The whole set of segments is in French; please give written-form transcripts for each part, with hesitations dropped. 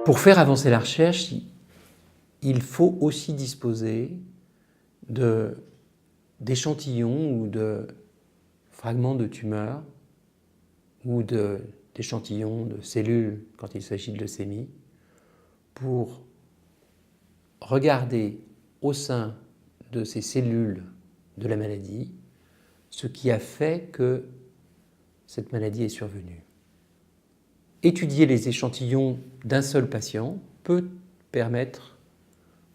Pour faire avancer la recherche, il faut aussi disposer d'échantillons ou de fragments de tumeurs ou d'échantillons de cellules quand il s'agit de leucémie pour regarder au sein de ces cellules de la maladie ce qui a fait que cette maladie est survenue. Étudier les échantillons d'un seul patient peut permettre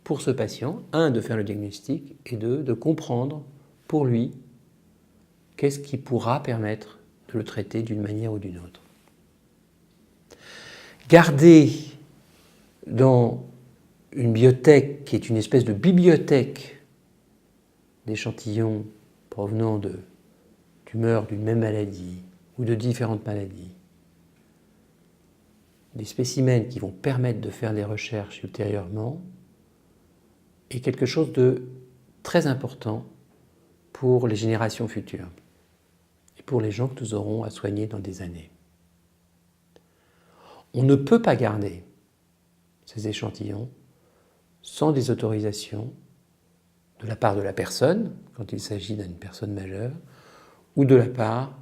pour ce patient, un, de faire le diagnostic et deux, de comprendre pour lui qu'est-ce qui pourra permettre de le traiter d'une manière ou d'une autre. Garder dans une bibliothèque qui est une espèce de bibliothèque d'échantillons provenant de tumeurs d'une même maladie ou de différentes maladies, des spécimens qui vont permettre de faire les recherches ultérieurement, est quelque chose de très important pour les générations futures et pour les gens que nous aurons à soigner dans des années. On ne peut pas garder ces échantillons sans des autorisations de la part de la personne, quand il s'agit d'une personne majeure, ou de la part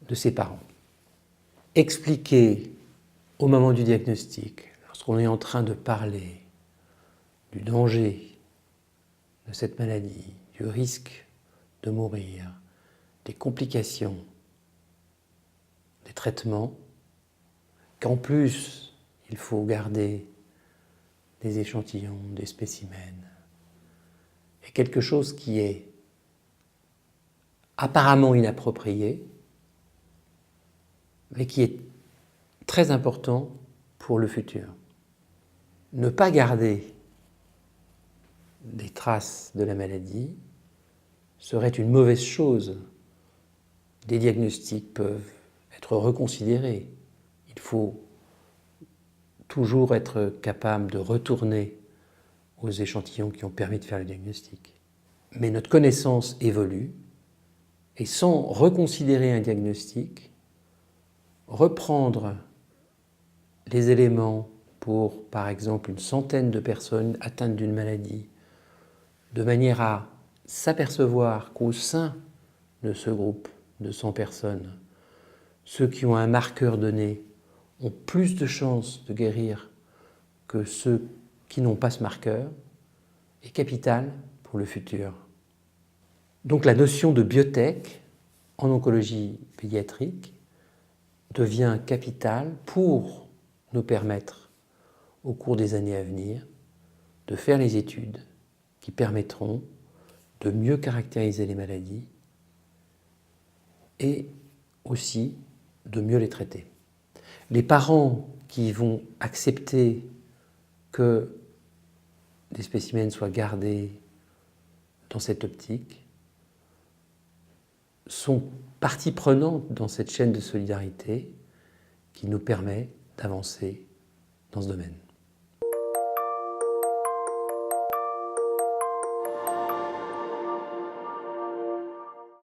de ses parents. Expliquer au moment du diagnostic, lorsqu'on est en train de parler du danger de cette maladie, du risque de mourir, des complications, des traitements, qu'en plus il faut garder des échantillons, des spécimens, est quelque chose qui est apparemment inapproprié, mais qui est très important pour le futur. Ne pas garder des traces de la maladie serait une mauvaise chose. Des diagnostics peuvent être reconsidérés. Il faut toujours être capable de retourner aux échantillons qui ont permis de faire le diagnostic. Mais notre connaissance évolue et sans reconsidérer un diagnostic, reprendre les éléments pour, par exemple, une centaine de personnes atteintes d'une maladie, de manière à s'apercevoir qu'au sein de ce groupe de 100 personnes, ceux qui ont un marqueur donné ont plus de chances de guérir que ceux qui n'ont pas ce marqueur, est capitale pour le futur. Donc la notion de biotech en oncologie pédiatrique devient capitale pour nous permettre, au cours des années à venir, de faire les études qui permettront de mieux caractériser les maladies et aussi de mieux les traiter. Les parents qui vont accepter que des spécimens soient gardés dans cette optique sont partie prenante dans cette chaîne de solidarité qui nous permet d'avancer dans ce domaine.